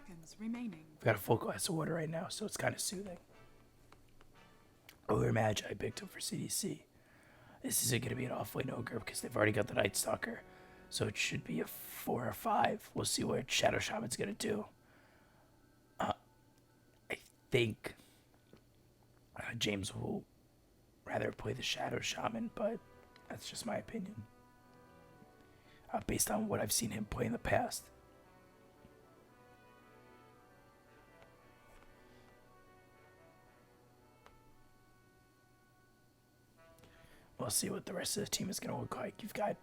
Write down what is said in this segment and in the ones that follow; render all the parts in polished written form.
seconds remaining. I've got a full glass of water right now, so it's kind of soothing. Over Magi picked up for CDC. This isn't going to be an off-lane ogre because they've already got the Night Stalker. So it should be a 4 or 5. We'll see what Shadow Shaman's going to do. I think James will rather play the Shadow Shaman, but that's just my opinion. Based on what I've seen him play in the past. We'll see what the rest of the team is going to look like. You've got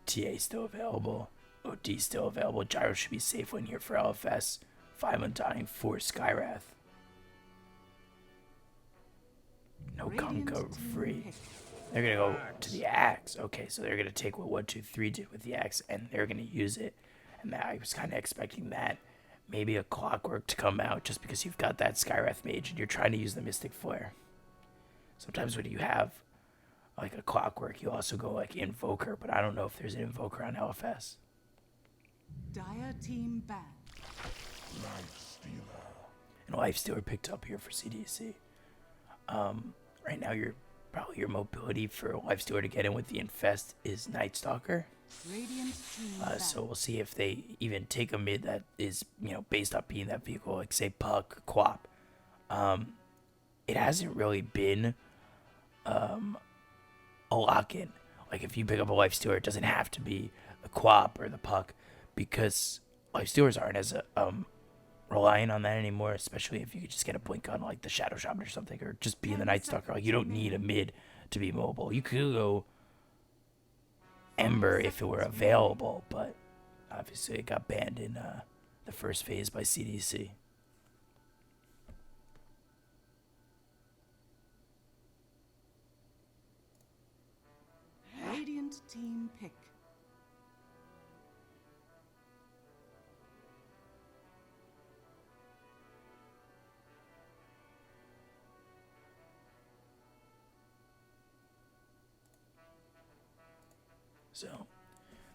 TA still available. OD still available. Gyro should be safe one here for LFS. 5 Undying, 4 Skywrath. No Conco free. They're going to go to the Axe. Okay, so they're going to take what 1, 2, 3 did with the Axe, and they're going to use it. And I was kind of expecting that. Maybe a Clockwork to come out just because you've got that Skywrath Mage and you're trying to use the Mystic Flare. Sometimes when you have like a Clockwork, you also go like Invoker, but I don't know if there's an Invoker on LFS. Dire team ban. And Lifestealer picked up here for CDEC. Right now, your mobility for Lifestealer to get in with the Infest is Night Stalker. So we'll see if they even take a mid that is, based off being that vehicle, like say Puck, Quap. It hasn't really been a lock-in. Like if you pick up a Lifestealer, it doesn't have to be the Quap or the Puck, because Lifestealers aren't as relying on that anymore, especially if you could just get a blink on like the Shadow Shaman or something, or just be in the Night Stalker. Like you don't need a mid to be mobile. You could go Ember if it were available, but obviously it got banned in the first phase by CDEC. Radiant team pick. So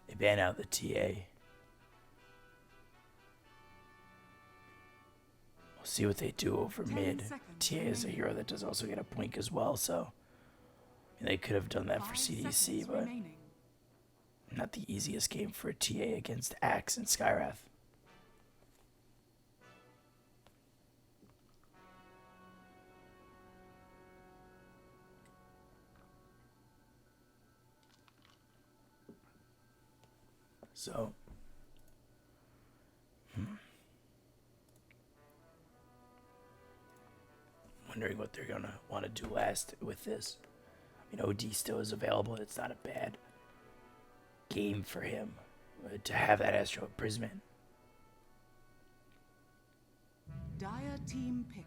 they ban out the TA. We'll see what they do over mid. TA is a hero that does also get a blink as well, so they could have done that for CDC, but not the easiest game for a TA against Axe and Skywrath. So, wondering what they're gonna want to do last with this. I mean, OD still is available. It's not a bad game for him to have that Astro Imprisonment. Dire team pick.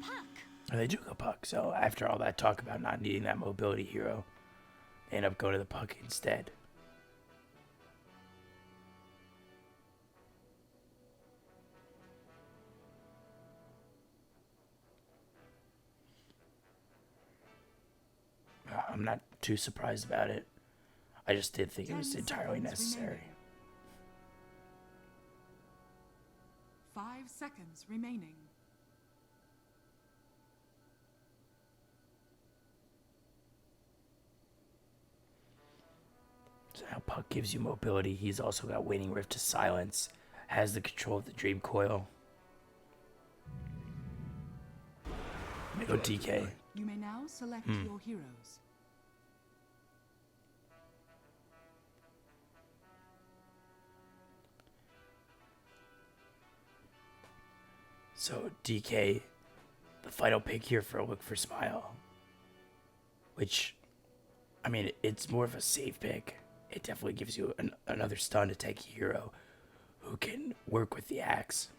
Puck. They do go Puck. So after all that talk about not needing that mobility hero, they end up going to the Puck instead. I'm not too surprised about it. I just did think it was entirely necessary. 5 seconds remaining. So now Puck gives you mobility. He's also got Waning Rift to silence. Has the control of the Dream Coil. I'm gonna go DK. You may now select your heroes. So DK, the final pick here for a Look for Smile, which, I mean, it's more of a safe pick. It definitely gives you another stun to take a hero who can work with the Axe.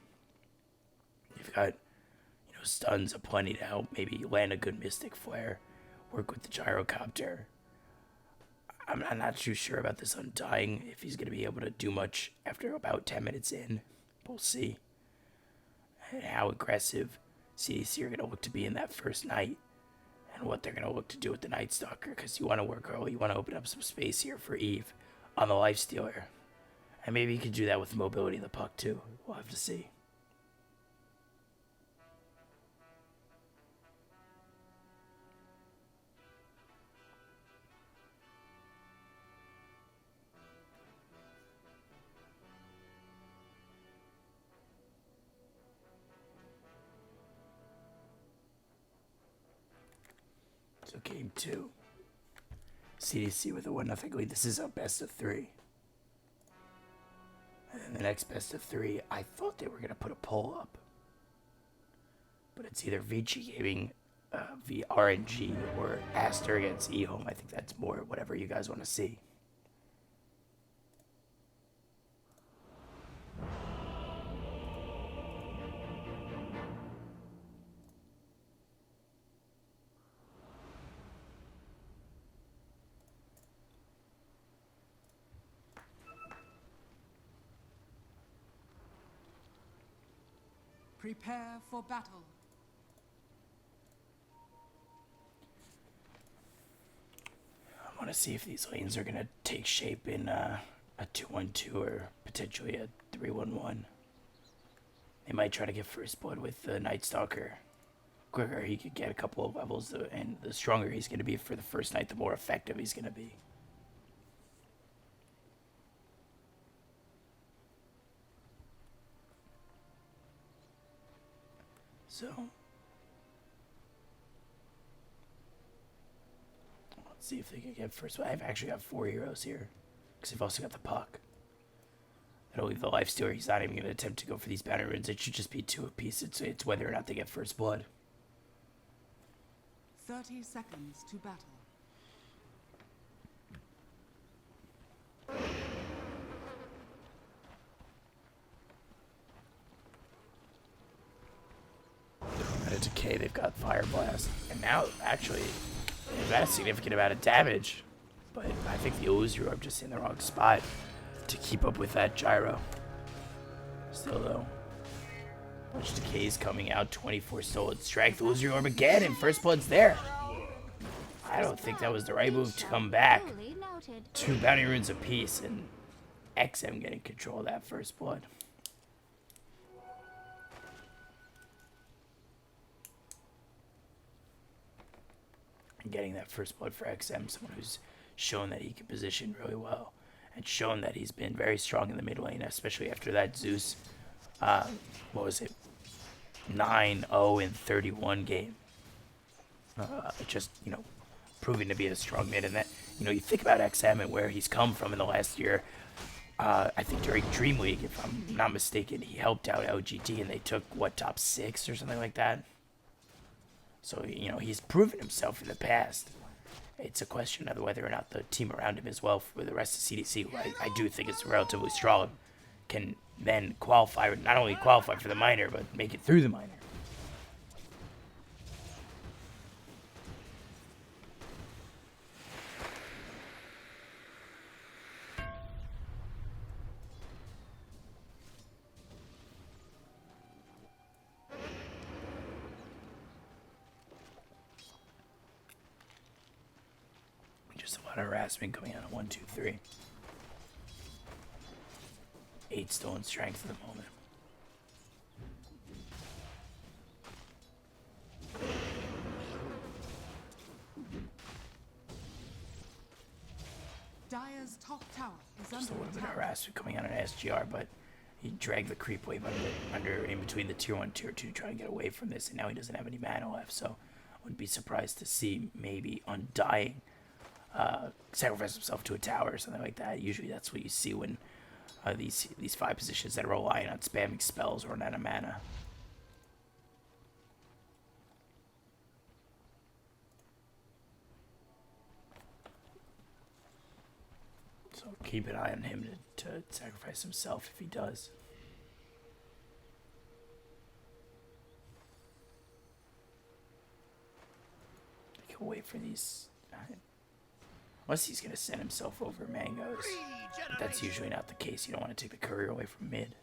You've got, stuns aplenty to help maybe land a good Mystic Flare, work with the Gyrocopter. I'm not too sure about this Undying, if he's going to be able to do much after about 10 minutes in. We'll see. And how aggressive CDC are going to look to be in that first night, and what they're going to look to do with the Night Stalker, because you want to work early, you want to open up some space here for Eve on the Lifestealer. And maybe you could do that with mobility of the Puck too. We'll have to see. So game 2. CDEC with a 1-0 lead. This is a best of 3. And then the next best of 3, I thought they were going to put a poll up. But it's either Vici Gaming v RNG or Aster against eHome. I think that's more whatever you guys want to see. Prepare for battle. I want to see if these lanes are going to take shape in a 2-1-2 or potentially a 3-1-1. They might try to get first blood with the Night Stalker. Quicker he could get a couple of levels, and the stronger he's going to be for the first night, the more effective he's going to be. So, let's see if they can get first. I've actually got 4 heroes here, because they've also got the puck. That'll leave the Lifestealer. He's not even going to attempt to go for these banner runes. It should just be 2 apiece. It's whether or not they get first blood. 30 seconds to battle. At a decay, they've got Fire Blast. And now, actually, they've got a significant amount of damage. But I think the Illusory Orb just in the wrong spot to keep up with that gyro. Still, though. Bunch of decays coming out. 24 stolen strength. Illusory Orb again, and first blood's there. I don't think that was the right move to come back. 2 bounty runes apiece, and XM getting control of that first blood. Getting that first blood for XM, someone who's shown that he can position really well and shown that he's been very strong in the mid lane, especially after that Zeus, what was it, 9-0 in 31 game. Just, you know, proving to be a strong mid. And that, you know, you think about XM and where he's come from in the last year. I think during Dream League, if I'm not mistaken, he helped out LGT and they took, what, top 6 or something like that. So, you know, he's proven himself in the past. It's a question of whether or not the team around him as well, for the rest of CDEC, who I do think is relatively strong, can then qualify, not only qualify for the minor, but make it through the minor. Just a lot of harassment coming out of 1, 2, 3. 8 stolen strength at the moment. Dire's top tower is Just a under little bit of attack. harassment coming out of SGR, but he dragged the creep wave under in between the tier 1 tier 2 to try and get away from this, and now he doesn't have any mana left, so I wouldn't be surprised to see maybe Undying sacrifice himself to a tower or something like that. Usually that's what you see when these 5 positions that are relying on spamming spells or not a mana. So keep an eye on him to sacrifice himself if he does. I can wait for these. Unless he's going to send himself over mangoes. But that's usually not the case. You don't want to take the courier away from mid.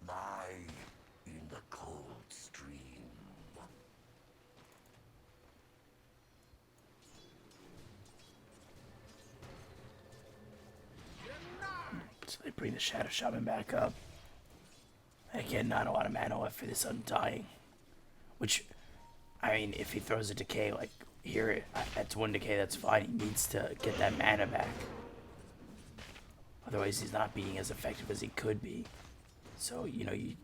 Lie in the cold stream. So they bring the Shadow Shaman back up. Again, not a lot of mana left for this Undying. Which, I mean, if he throws a decay, like, here, that's 1 decay, that's fine. He needs to get that mana back. Otherwise, he's not being as effective as he could be. So, you know, you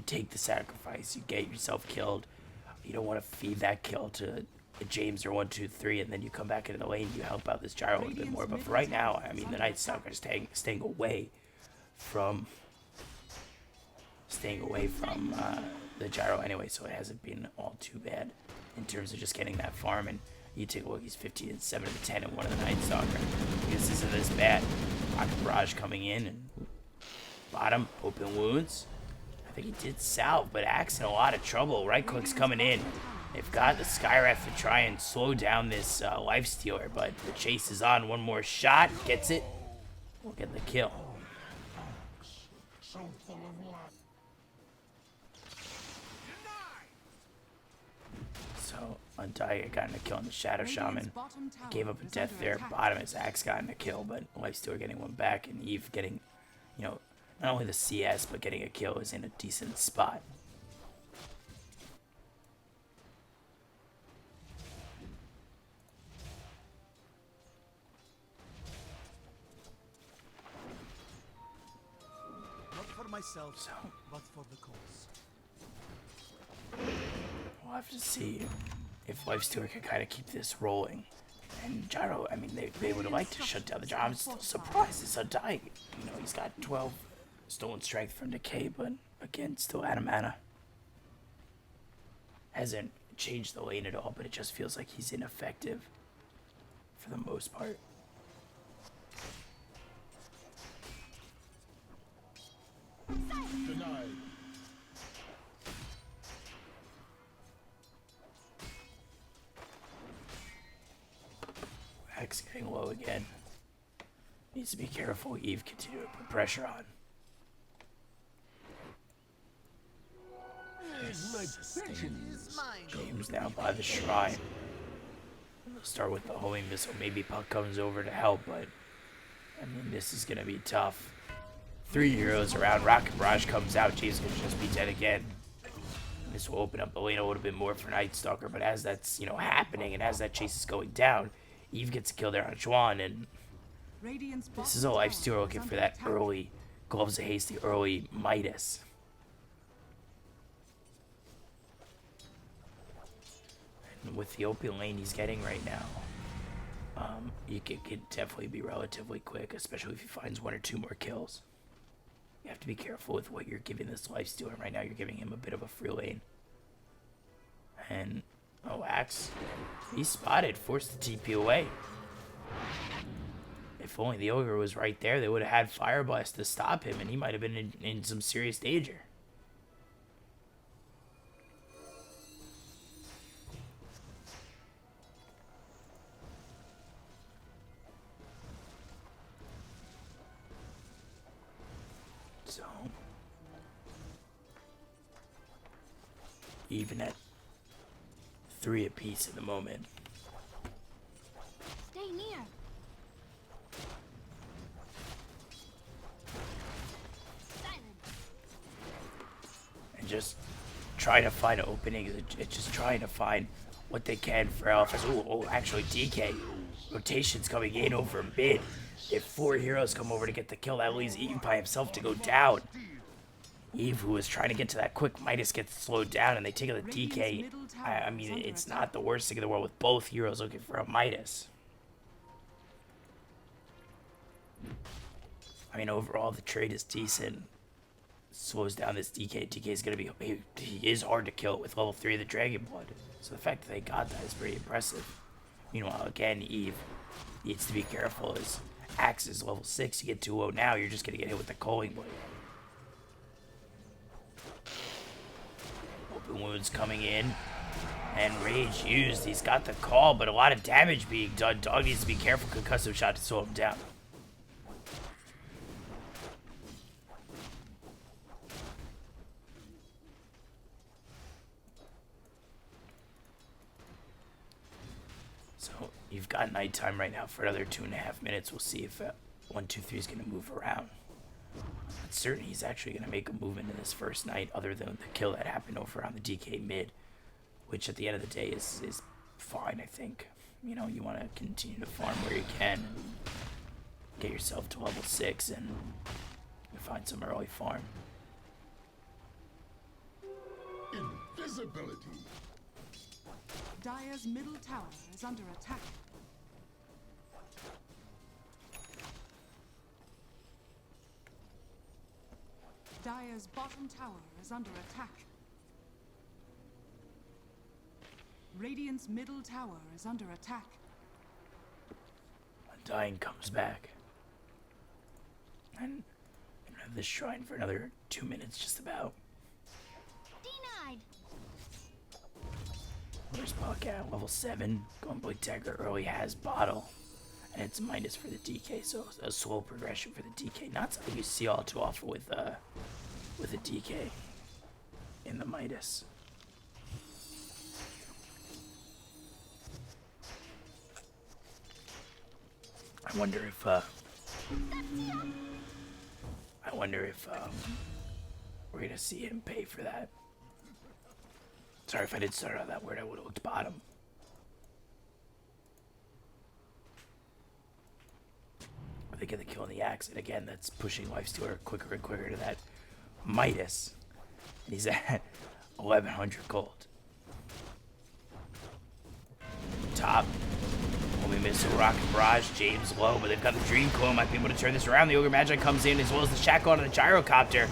take the sacrifice, you get yourself killed. You don't want to feed that kill to a James or 1-2-3, and then you come back into the lane, you help out this gyro a little bit more. But for right now, I mean, the Night Stalker is staying away from the gyro anyway, so it hasn't been all too bad in terms of just getting that farm. And you take a look, he's 15 and 7 to 10 and 1 of the Night Stalker. This isn't this bad. Rocket Barrage coming in and bottom, open wounds. I think he did salve, but Axe in a lot of trouble. Right click's coming in. They've got the Skywrath to try and slow down this Lifestealer, but the chase is on. One more shot, gets it. We'll get the kill. So Undying got a kill on the Shadow Shaman. Gave up a death there. Bottom is Axe gotten a kill, but Lifestealer getting one back, and Eve getting, you know, not only the CS, but getting a kill is in a decent spot. Not for myself, but for the cause. We'll have to see if Lifestealer can kind of keep this rolling. And Gyro, I mean, they would like to shut down the Gyro. I'm still surprised it's Undying. You know, he's got 12 stolen strength from Decay, but again, still out of mana. Hasn't changed the lane at all, but it just feels like he's ineffective for the most part. Denied. Axe getting low again. Needs to be careful. Eve continue to put pressure on. James down by the shrine. We'll start with the homing missile. Maybe Puck comes over to help, but I mean, this is gonna be tough. 3 heroes around. Rocket Barrage comes out. James can just be dead again. This will open up the lane a little bit more for Night Stalker, but as that's, you know, happening and as that chase is going down, Eve gets a kill there on Juan, and this is a Lifestealer looking for that early Gloves of Haste, the early Midas. And with the open lane he's getting right now, you could definitely be relatively quick, especially if he finds 1 or 2 more kills. You have to be careful with what you're giving this Lifestealer right now. You're giving him a bit of a free lane. And, oh, Axe, he's spotted, forced the TP away. If only the Ogre was right there, they would have had Fire Blast to stop him, and he might have been in some serious danger. So, even at 3 apiece at the moment. Stay near. Silence. And just trying to find openings, just trying to find what they can for Alphas. Oh, actually, DK. Rotation's coming in over mid. If 4 heroes come over to get the kill, that leaves Eve by himself to go down. Eve, who was trying to get to that quick Midas, gets slowed down, and they take the DK. I mean, it's not the worst thing in the world with both heroes looking for a Midas. I mean, overall, the trade is decent. Slows down this DK. DK is going to be... He is hard to kill with level 3 of the Dragon Blood. So the fact that they got that is pretty impressive. Meanwhile, again, Eve needs to be careful. As Axe is level 6, you get 2-0 now, you're just going to get hit with the Culling Blade. Open wounds coming in. And Rage used. He's got the call, but a lot of damage being done. Dog needs to be careful. Concussive shot to slow him down. So you've got nighttime right now for another 2.5 minutes. We'll see if 1-2-3 is going to move around. But certainly he's actually going to make a movement in this first night, other than the kill that happened over on the DK mid, which at the end of the day is fine, I think. You know, you want to continue to farm where you can and get yourself to level 6 and find some early farm. Invisibility. Dire's middle tower is under attack. Dire's bottom tower is under attack. Radiant's middle tower is under attack. Undying comes back. And I'm gonna have this shrine for another 2 minutes, just about. Denied. Where's Puck at? Level 7. Going Blade Dagger early has bottle. And it's minus for the DK, so a slow progression for the DK. Not something you see all too often with a DK in the Midas. I wonder if we're gonna see him pay for that. Sorry if I did start out that word, I would have looked bottom. They get the kill on the axe, and again, that's pushing Lifestealer quicker and quicker to that Midas. And he's at 1100 gold. Top. Only missing Rocket Barrage, James low, but they've got the Dream Coil, might be able to turn this around. The Ogre Magi comes in, as well as the Shackle on the Gyrocopter.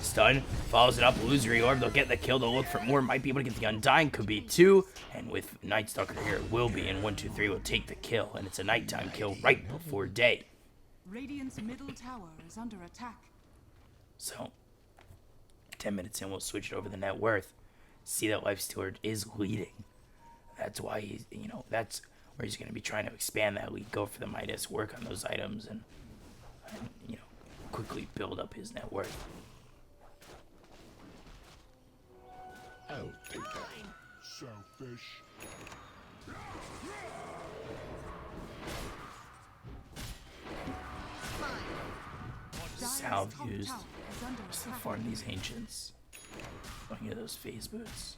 Stun, follows it up, Illusory Orb, they'll get the kill, they'll look for more, might be able to get the Undying, could be 2, and with Night Stalker here, it will be, and 1, 2, 3 will take the kill, and it's a nighttime kill right before day. Radiant's middle tower is under attack. So, 10 minutes in, we'll switch it over the net worth. See that Lifestealer is leading. That's why he's, that's where he's going to be trying to expand that lead, go for the Midas, work on those items, and quickly build up his net worth. I'll take that. Selfish. Salve used just to farm these ancients. Looking at those phase boots.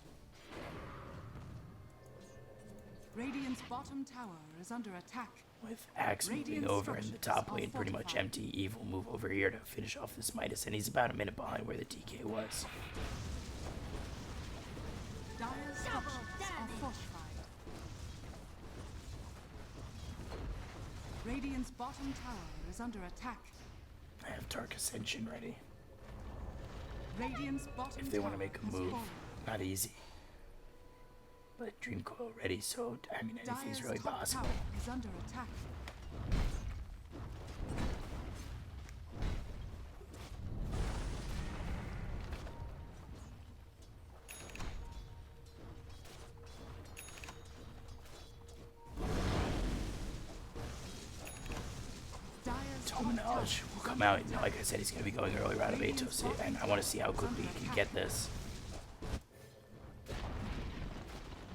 Radiant's bottom tower is under attack. With Axe moving over in the top lane, pretty much empty. Eve will move over here to finish off this Midas, and he's about a minute behind where the DK was. Dire's structures are fortified. Radiant's bottom tower is under attack. I have Dark Ascension ready. Radiant's bottom If they want to tower make a has move, fallen. not easy. But Dream Coil ready, so I mean anything's Dire's really top possible. tower is under attack. Tome Knowledge will come out. Like I said, he's going to be going early round of Atos, and I want to see how quickly he can get this.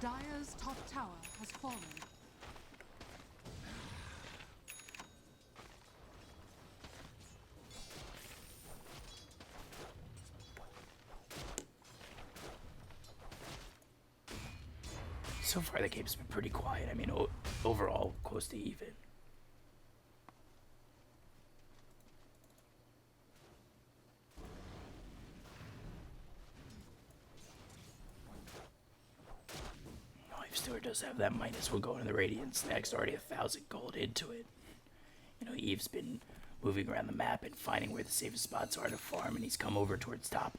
Dire's top tower has fallen. So far, the game's been pretty quiet. I mean, overall, close to even. Lifestealer does have that minus. We'll go into the Radiance next. Already 1,000 gold into it. Eve's been moving around the map and finding where the safest spots are to farm, and he's come over towards top.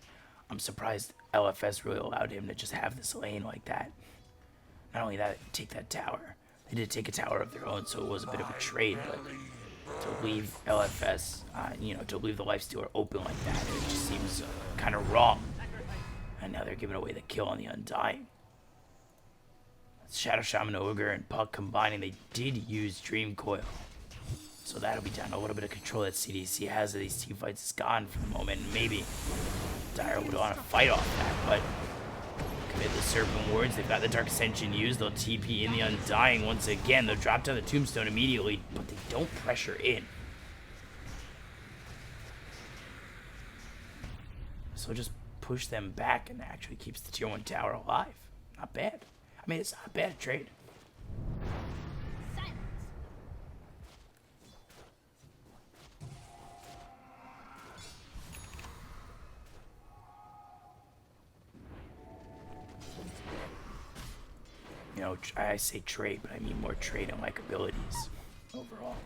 I'm surprised LFS really allowed him to just have this lane like that. Not only that, take that tower. They did take a tower of their own, so it was a bit of a trade, but to leave LFS, to leave the Lifestealer open like that, it just seems kind of wrong. And now they're giving away the kill on the Undying. Shadow Shaman Ogre and Puck combining, they did use Dream Coil. So that'll be down a little bit of control that CDEC has of these team fights is gone for the moment. Maybe Dire would want to fight off that, but commit the Serpent Wards. They've got the Dark Ascension used. They'll TP in the Undying once again. They'll drop down the Tombstone immediately, but they don't pressure in. So just push them back and actually keeps the tier 1 tower alive. Not bad. I mean, it's not a bad trade. Silence. know, I say trade, but I mean more trade and like abilities overall.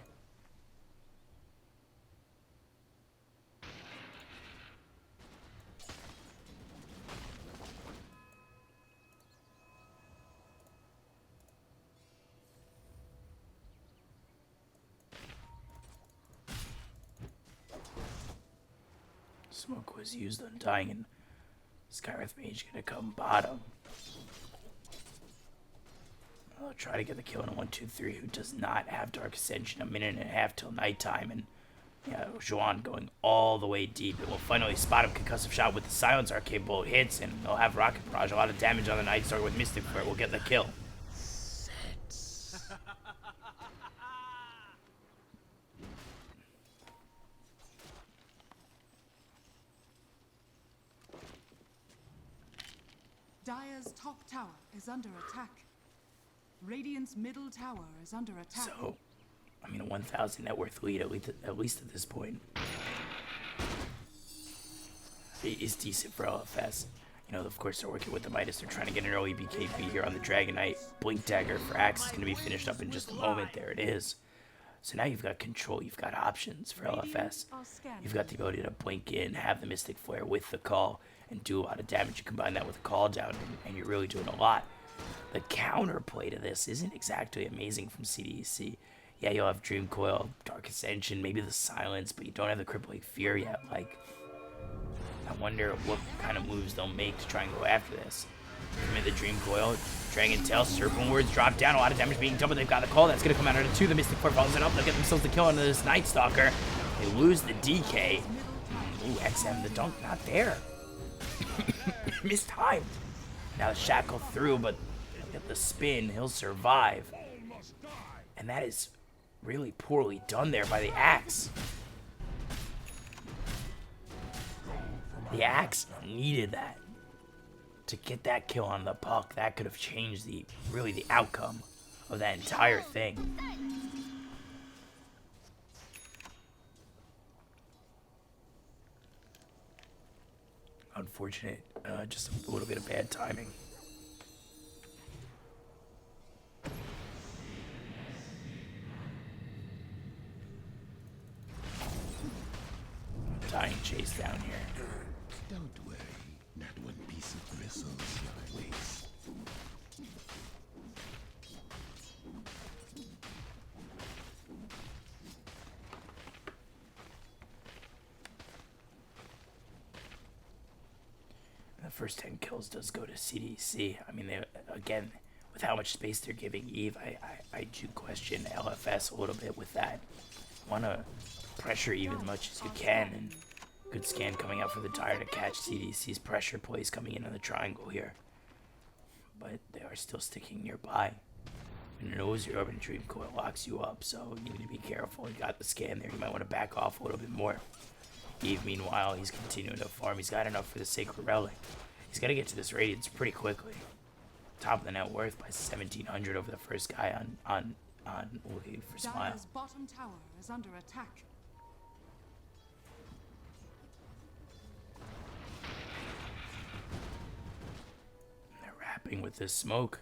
Smoke was used on dying, and Skywrath Mage gonna come bottom. I'll try to get the kill on a 1-2-3 who does not have Dark Ascension. A minute and a half till nighttime, and yeah, Juan going all the way deep. It will finally spot him. Concussive shot with the silence. Arcade bolt hits, and they'll have rocket barrage. A lot of damage on the Night Stalker with Mystic Flare will get the kill. Dire's top tower is under attack. Radiant's middle tower is under attack. So, I mean, a 1,000 net worth lead, at least at this point, is decent for LFS. You know, of course, they're working with the Midas. They're trying to get an early BKB here on the Dragon Knight. Blink Dagger for Axe is going to be finished up in just a moment. There it is. So now you've got control. You've got options for LFS. You've got the ability to blink in, have the Mystic Flare with the call, and do a lot of damage. You combine that with a call down, and you're really doing a lot. The counterplay to this isn't exactly amazing from CDEC. Yeah, you'll have Dream Coil, Dark Ascension, maybe the Silence, but you don't have the Crippling Fear yet. Like, I wonder what kind of moves they'll make to try and go after this. Commit the Dream Coil, Dragon Tail, Serpent Words drop down, a lot of damage being done, but they've got the call. That's going to come out of the 2. The Mystic Flare follows it up. They'll get themselves the kill onto this Night Stalker. They lose the DK. Ooh, XM, the dunk not there. Mistimed. Now the shackle through, but get the spin. He'll survive. And that is really poorly done there by the Axe. The Axe needed that to get that kill on the puck. That could have changed the outcome of that entire thing. Unfortunate, just a little bit of bad timing. Dying chase down here. Don't worry, not one piece of bristles shall I waste. The first 10 kills does go to CDC. I mean, they, again, with how much space they're giving Eve, I do question LFS a little bit with that. Want to pressure Eve as much as you can, and good scan coming out for the Dire to catch CDC's pressure plays coming in on the triangle here. But they are still sticking nearby. And knows your Urban Dream Coil locks you up, so you need to be careful. You got the scan there, you might want to back off a little bit more. Eve, meanwhile, he's continuing to farm. He's got enough for the Sacred Relic. He's got to get to this Radiance pretty quickly. Top of the net worth by 1,700 over the first guy on Woohoo for Smile. Dire's bottom tower is under attack. They're wrapping with this smoke.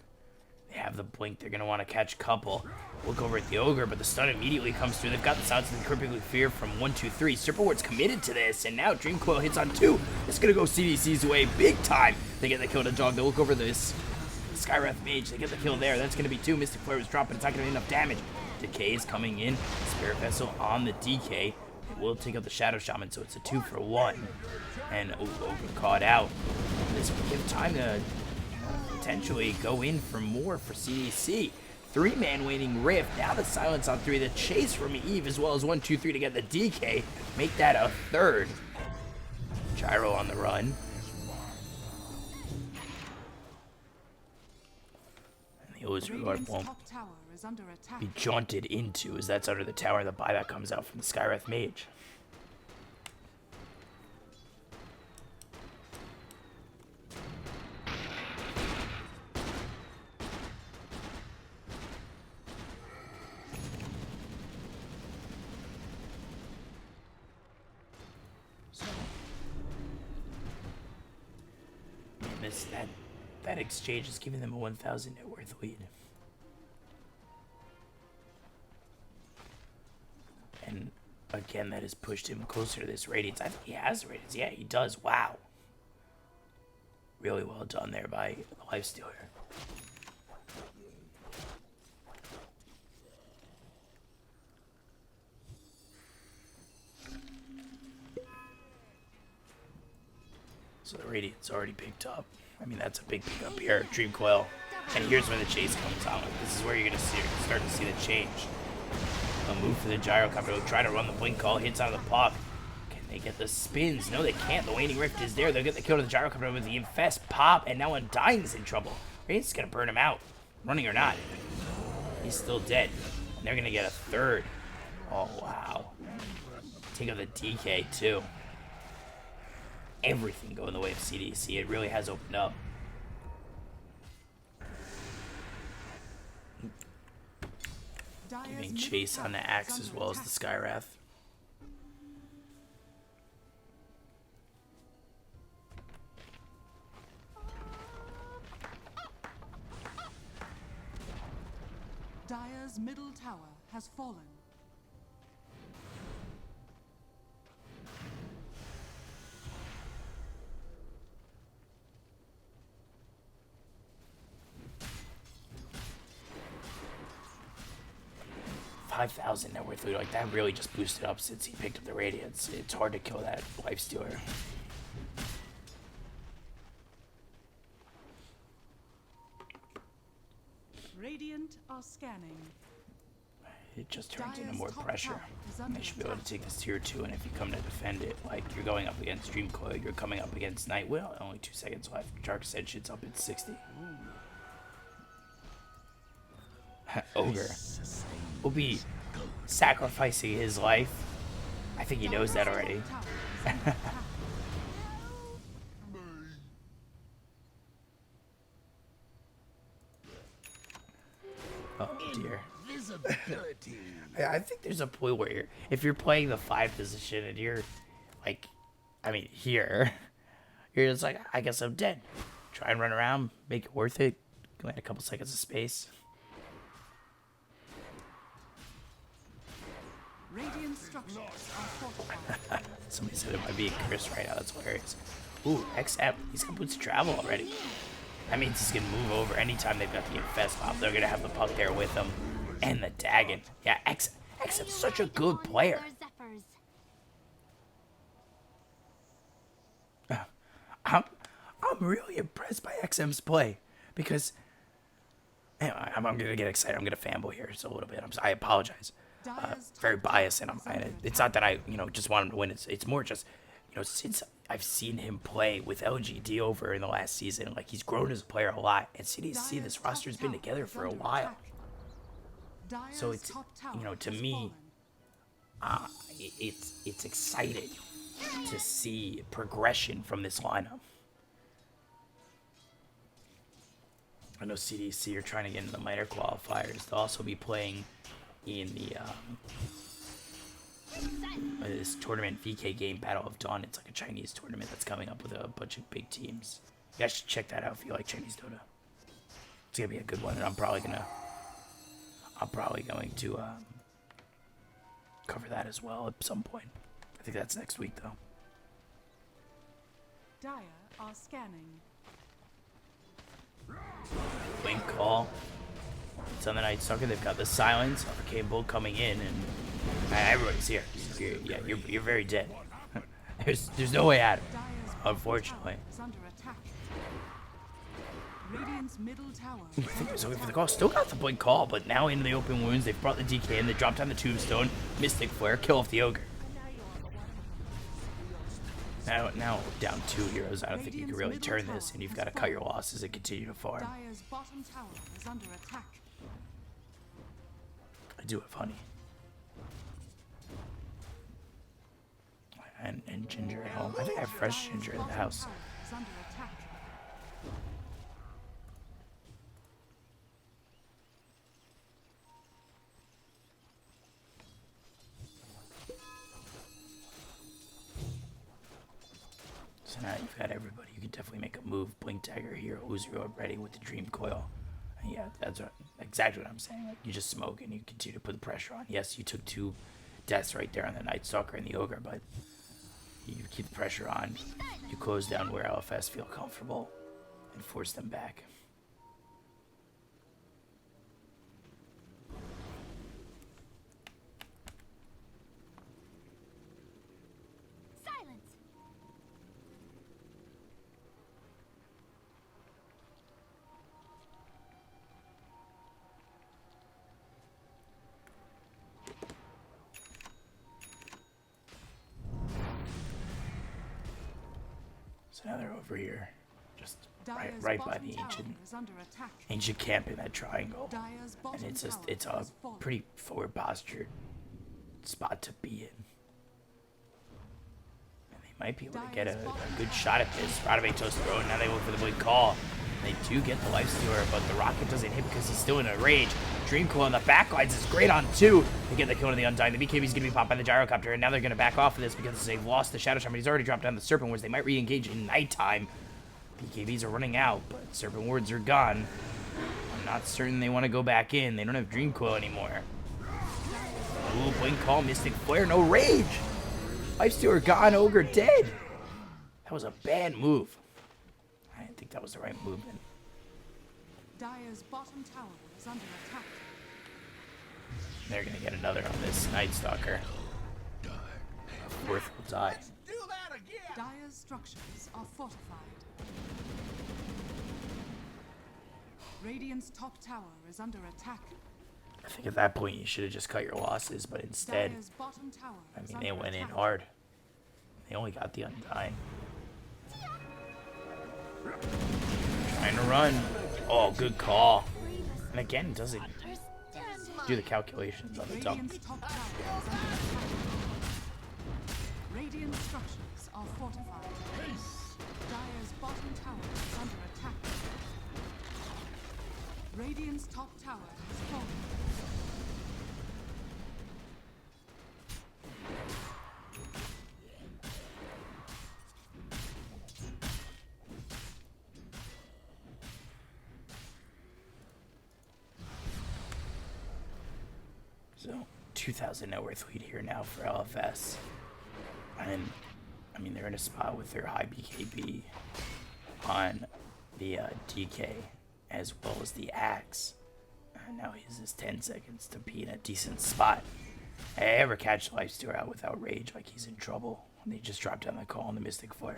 They have the blink. They're going to want to catch couple. Look over at the Ogre, but the stun immediately comes through. They've got the Silence of the Crippling Fear from 1-2-3. Serpentward's committed to this, and now Dream Coil hits on 2. It's going to go CDC's way big time. They get the kill to dog. They look over this Skywrath Mage. They get the kill there. That's going to be 2. Mystic Flare is dropping. It's not going to be enough damage. Decay is coming in. Spirit Vessel on the DK. It will take out the Shadow Shaman, so it's a 2 for 1. And Ogre caught out. This will give time to potentially go in for more for CDC. 3-man waiting Rift. Now the silence on 3. The chase from Eve as well as 1-2-3 to get the DK. Make that a 3rd. Gyro on the run. And the Ozark won't be jaunted into as that's under the tower. The buyback comes out from the Skywrath Mage. that exchange is giving them a 1,000 net worth lead. And again, that has pushed him closer to this Radiance. I think he has Radiance. Yeah, he does. Wow. Really well done there by the Lifestealer. So the Radiant's already picked up. I mean, that's a big pickup here. Dream Coil. And here's where the chase comes on. This is where you're going to start to see the change. They'll move for the Gyrocopter. They'll try to run the Blink Call. Hits on the puck. Can they get the spins? No, they can't. The Waning Rift is there. They'll get the kill to the Gyrocopter with the Infest pop. And now Undying's in trouble. Radiant's going to burn him out. Running or not. He's still dead. And they're going to get a third. Oh, wow. Take out the DK, too. Everything going the way of CDEC. It really has opened up. Giving chase on the Axe as well as the Skywrath. Dire's middle tower has fallen. $5,000 net worth lead. Like, that really just boosted up since he picked up the Radiance. It's hard to kill that Lifestealer. Radiant are scanning. It just turns into more pressure. And they should be able to take this tier 2, and if you come to defend it, like, you're going up against Dream Coil, you're coming up against Night Will. Only 2 seconds left. Shark said shit's up at 60. Ogre will be sacrificing his life. I think he knows that already. Oh dear. I think there's a point where if you're playing the 5 position and you're like, I mean, here, you're just like, I guess I'm dead. Try and run around, make it worth it. Go a couple seconds of space. Radiant structures are fortified. Somebody said it might be Chris right now. That's hilarious. Ooh, XM. He's got boots of travel already. That means he's going to move over anytime they've got the Infest pop. They're going to have the puck there with them. And the Dagon. Yeah, XM's such a good player. I'm really impressed by XM's play. Because anyway, I'm going to get excited. I'm going to fanboy here just a little bit. I apologize. Very biased, and it's not that I, just want him to win. It's more just, since I've seen him play with LGD over in the last season, like, he's grown as a player a lot. And CDEC, this roster's been together for a while. So it's, to me, it's exciting to see progression from this lineup. I know CDEC are trying to get into the minor qualifiers. They'll also be playing in the this tournament VK game Battle of Dawn. It's like a Chinese tournament that's coming up with a bunch of big teams. You guys should check that out if you like Chinese Dota. It's gonna be a good one, and I'm probably going to cover that as well at some point. I think that's next week though. Dire are scanning. Blink Call. It's on the Night Stalker. They've got the Silence. Arcane Bolt coming in, and everybody's here. You're very dead. There's no way out of it, unfortunately. Radiant's middle tower. I think there's a way for the call. Still got the Blink Call, but now into the open wounds. They've brought the DK in. They dropped down the Tombstone. Mystic Flare. Kill off the Ogre. Now down 2 heroes. I don't think you can really turn this, and you've got to cut your losses and continue to farm. Dire's bottom tower is under attack. I do have honey. And ginger at home. I think I have fresh ginger in the house. Is under attack. So now you you've got everybody. You can definitely make a move. Blink Dagger here, Uzuro ready with the Dream Coil. And yeah, that's exactly what I'm saying. Like, you just smoke and you continue to put the pressure on. Yes, you took 2 deaths right there on the Night Stalker and the Ogre, but you keep the pressure on. You close down where LFS feel comfortable and force them back. Silence. So now they're over here, just Dire's right by bottom the tower is under attack. ancient camp in that triangle. Dire's And bottom it's tower a has fallen. pretty forward postured spot to be in. And they might be able to get a good shot at this. Radovato's throwing, now they look for the blink call. They do get the lifestealer, but the rocket doesn't hit because he's still in a rage. Dreamcoil on the backlines is great on 2. They get the kill on the Undying. The BKB's gonna be popped by the gyrocopter, and now they're gonna back off of this because they've lost the Shadow Charm, but he's already dropped down the Serpent Wards. They might re-engage in nighttime. BKBs are running out, but Serpent Wards are gone. I'm not certain they want to go back in. They don't have Dreamcoil anymore. Ooh, blink call, Mystic Flare, no rage! Lifestealer gone, Ogre dead! That was a bad move. I didn't think that was the right movement. Dire's bottom tower is under attack. They're gonna get another on this Night Stalker. Fourth will die. Do that again! Dire's structures are fortified. Radiant's top tower is under attack. I think at that point you should have just cut your losses, but instead, Dire's bottom tower I is mean, under they went in attack. hard. They only got the Undying. Trying to run. Oh, good call. And again, doesn't do the calculations on the dump. Radiant's top tower is under attack. Radiant structures are fortified. Dire's bottom tower is under attack. Radiant's top tower has fallen. So, 2,000 net worth lead here now for LFS. And, I mean, they're in a spot with their high BKB on the DK as well as the Axe. And now he uses 10 seconds to be in a decent spot. Hey, ever catch Lifestealer out without rage, like he's in trouble. They just dropped down the call on the Mystic Flare.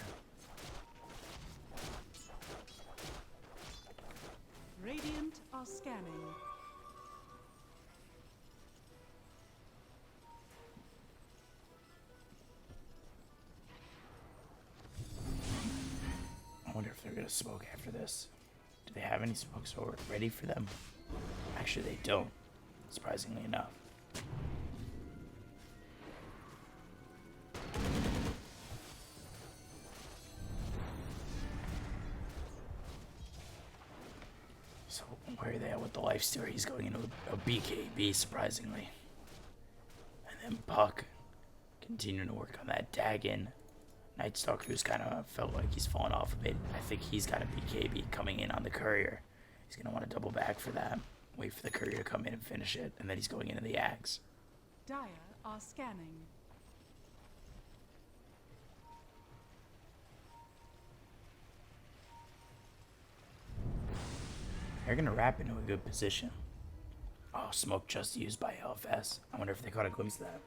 Radiant are scanning. I wonder if they're gonna smoke after this. Do they have any smokes ready for them? Actually, they don't, surprisingly enough. So, where are they at with the Lifestealer? He's going into a BKB, surprisingly. And then Puck continuing to work on that Dagon. Night Stalker's kind of felt like he's fallen off a bit. I think he's got a BKB coming in on the Courier. He's going to want to double back for that. Wait for the Courier to come in and finish it. And then he's going into the Axe. Dire are scanning. They're going to wrap into a good position. Oh, smoke just used by LFS. I wonder if they caught a glimpse of that.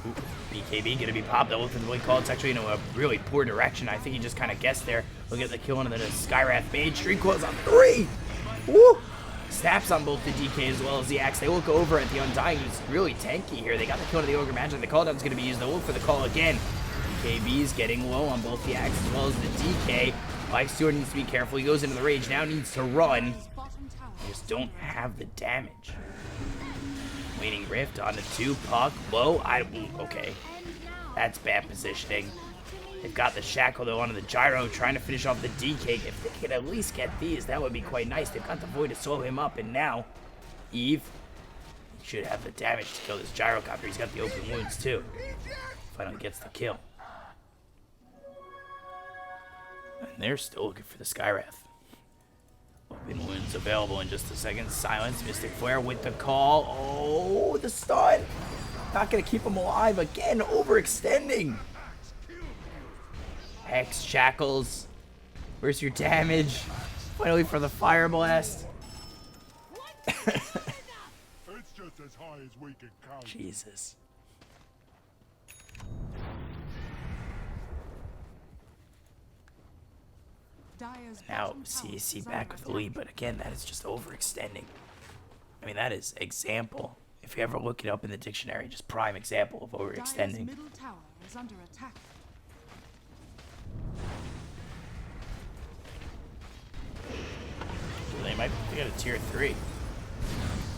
Ooh, BKB gonna be popped. That look for the blink call. It's actually in a really poor direction. I think he just kind of guessed there. Look at the kill and then a Skywrath Mage. Street Coils on 3! Woo! Snaps on both the DK as well as the Axe. They look over at the Undying, who's really tanky here. They got the kill to the Ogre Magic. The call down's gonna be used. They'll look for the call again. BKB's getting low on both the Axe as well as the DK. Lifestealer needs to be careful. He goes into the rage. Now needs to run. Bottom tower. They just don't have the damage. Waning Rift on the 2, Puck, low, okay. That's bad positioning. They've got the Shackle though onto the Gyro, trying to finish off the DK. If they could at least get these, that would be quite nice. They've got the Void to slow him up, and now Eve. He should have the damage to kill this gyrocopter. He's got the open wounds too. Finally gets the kill. And they're still looking for the Skywrath. Open wounds available in just a second. Silence. Mystic Flare with the call. Oh, the stun. Not going to keep him alive. Again, overextending. Hex, Shackles. Where's your damage? Finally for the Fire Blast. It's just as high as we can count. Jesus. Dire's Now, bottom tower CDEC is back under with the lead, but again, that is just overextending. I mean, that is example. If you ever look it up in the dictionary, just prime example of Dire's overextending. middle tower is under attack. They got a tier 3.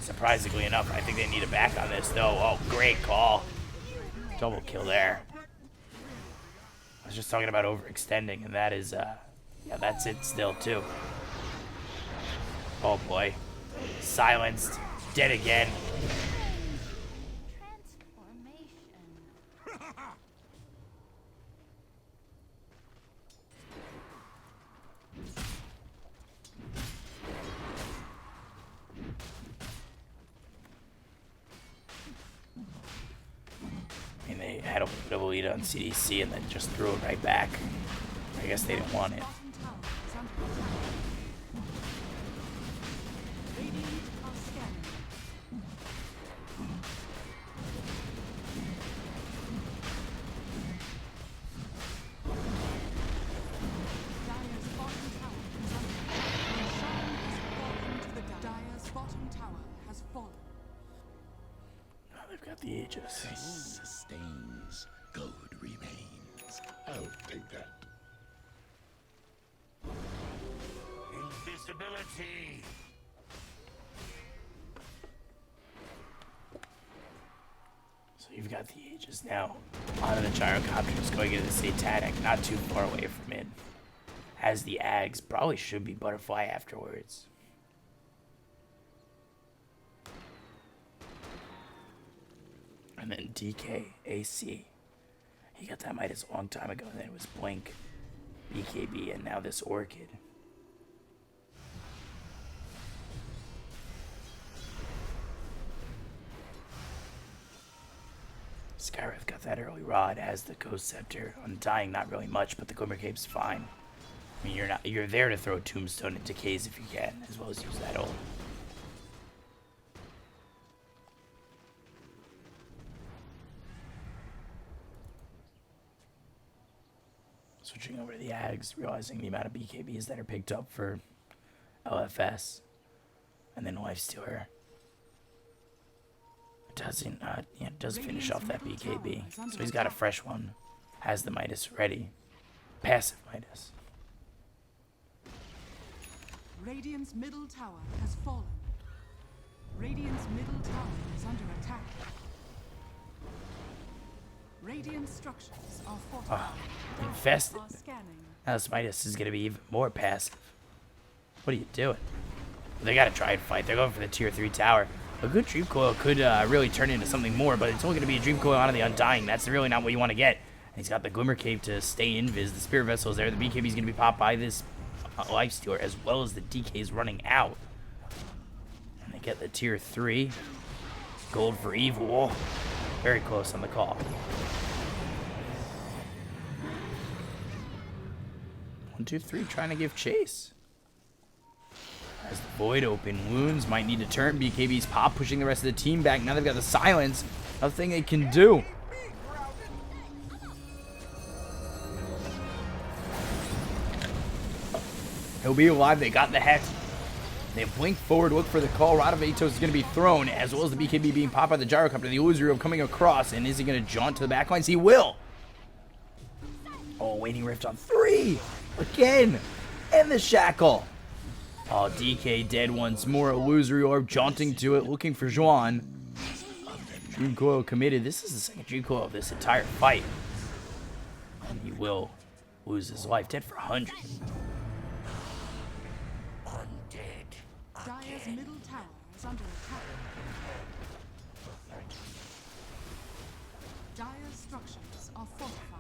Surprisingly enough, I think they need a back on this, though. Oh, great call. Double kill there. I was just talking about overextending, and that is, yeah, that's it still, too. Oh, boy. Silenced. Dead again. Transformation. I mean, they had a bit of a lead on CDEC and then just threw it right back. I guess they didn't want it. Bottom tower is under attack. Radiant are scanning. Dire's bottom tower is under attack. Roshan has fallen to the Dire's bottom tower has fallen. Oh, they've got the Aegis. Sustains. Gold remains. I'll take that. Invisibility. So you've got the Aegis now. Onto the gyrocopter, just going into the Satanic, not too far away from it. Has the Ags, probably should be Butterfly afterwards. And then DKAC. He got that Midas a long time ago, and then it was Blink, BKB, and now this Orchid. Skywrath got that early rod, has the Ghost Scepter. Undying, not really much, but the Glimmer Cape's fine. I mean, you're there to throw Tombstone and Decays if you can, as well as use that ult. Switching over to the Ags, realizing the amount of BKBs that are picked up for LFS. And then Lifestealer. Does finish off that BKB. So he's got a fresh one. Has the Midas ready. Passive Midas. Radiant's middle tower has fallen. Radiant's middle tower is under attack. Radiant structures are fortified. Infested. Are scanning. Now this Midas is going to be even more passive. What are you doing? They got to try and fight. They're going for the tier 3 tower. A good Dream Coil could really turn into something more, but it's only going to be a Dream Coil onto the Undying. That's really not what you want to get. And he's got the Glimmer Cape to stay invis. The Spirit Vessel is there. The BKB is going to be popped by this Lifestealer, as well as the DKs running out. And they get the tier 3. Gold for Evil. Very close on the call. 1, 2, 3, trying to give chase. As the Void open, wounds might need to turn. BKB's pop, pushing the rest of the team back. Now they've got the silence. Nothing they can do. He'll be alive. They got the Hex. They blink forward, look for the call. Rod of Atos is going to be thrown, as well as the BKB being popped by the gyrocopter. The Illusory coming across, and is he going to jaunt to the backlines? He will. Oh, Waning Rift on 3. Again. And the Shackle. Oh, DK dead once more. Illusory Orb jaunting to it, looking for Zhuan. Dream Coil committed. This is the second Dream Coil of this entire fight. And he will lose his life. Dead for 100. Dire's middle tower is under attack. Dire's structures are fortified.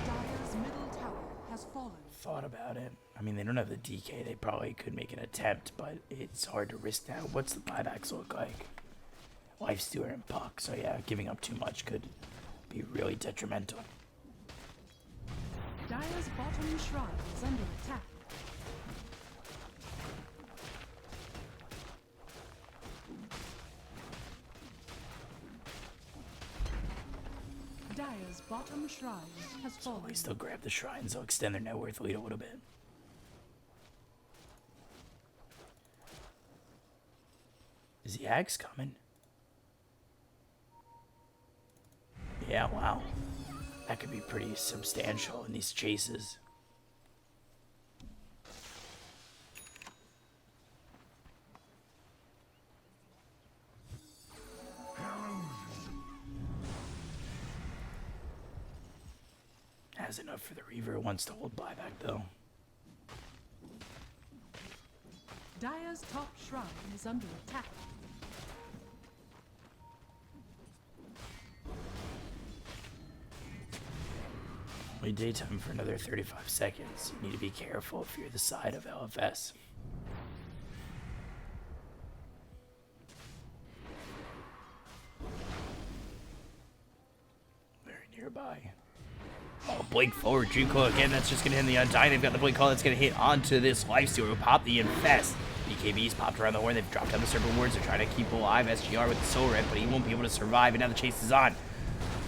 Dire's middle tower has fallen. Thought about it. I mean, they don't have the DK. They probably could make an attempt, but it's hard to risk that. What's the buybacks look like? Lifestealer and Puck. So yeah, giving up too much could be really detrimental. Dire's bottom shrine is under attack. Dire's bottom shrine has So fallen. they still grab the shrines. They'll extend their net worth lead a little bit. Is the axe coming? Yeah, wow. That could be pretty substantial in these chases. Has enough for the Reaver, wants to hold buyback though. Dire's top shrine is under attack. Only daytime for another 35 seconds. You need to be careful if you're the side of LFS. Very nearby. Oh, Blink forward, Dream Coil again. That's just going to hit the Undying. They've got the Blink Coil that's going to hit onto this Lifestealer who popped the Infest. BKB's popped around the horn. They've dropped down the Serpent Wards. They're trying to keep alive SGR with the Soul Rip, but he won't be able to survive. And now the chase is on.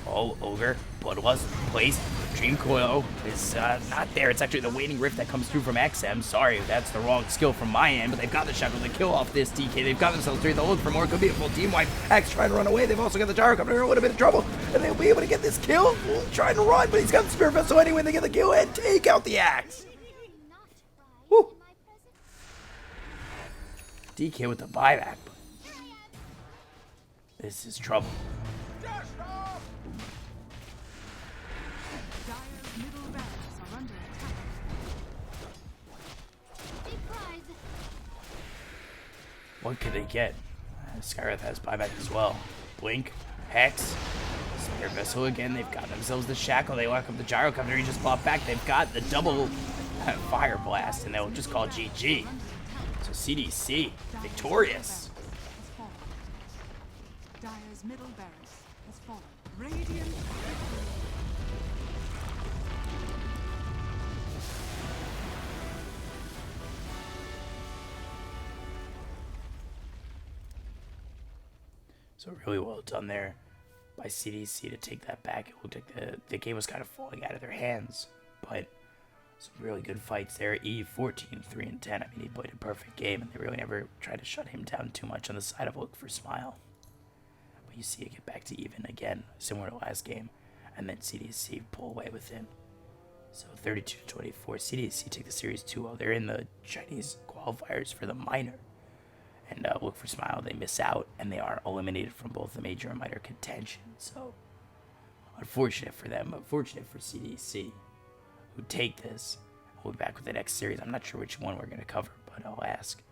Oh, Ogre. Bloodlust placed. Dream Coil is not there. It's actually the Waning Rift that comes through from XM. Sorry, that's the wrong skill from my end, but they've got the Shadow to kill off this DK. They've got themselves three. They'll look for more. Could be a full team wipe. Axe trying to run away. They've also got the Gyro coming in a little bit of trouble, and they'll be able to get this kill. Trying to run, but he's got the Spirit Vessel anyway. They get the kill and take out the Axe. Woo. DK with the buyback. This is trouble. Dire's middle barracks are under attack. Big prize. What could they get? Skywrath has buyback as well. Blink, Hex, Spirit Vessel again. They've got themselves the Shackle. They lock up the Gyro Counter. He just popped back. They've got the double Fire Blast, and they'll just call GG. So CDC, victorious. Has fallen. Dire's middle barracks has fallen. Radiant victory. So really well done there by CDC to take that back. It looked like the game was kind of falling out of their hands, but some really good fights there. Eve 14, 3 and 10. I mean, he played a perfect game, and they really never tried to shut him down too much on the side of Look for Smile. But you see it get back to even again, similar to last game, and then CDC pull away with him. So 32-24, CDC take the series 2-0. They're in the Chinese qualifiers for the minor. And Look for Smile, they miss out, and they are eliminated from both the major and minor contention. So, unfortunate for them, but fortunate for CDC, who take this. We'll be back with the next series. I'm not sure which one we're going to cover, but I'll ask.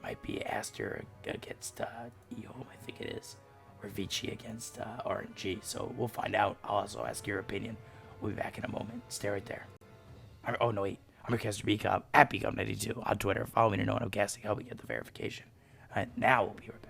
Might be Aster against EO, I think it is, or Vici against RNG. So, we'll find out. I'll also ask your opinion. We'll be back in a moment. Stay right there. Oh, no, wait. I'm your caster BCOP at BCOP92 on Twitter. Follow me to know when I'm casting. Help me get the verification. And now we'll be right back.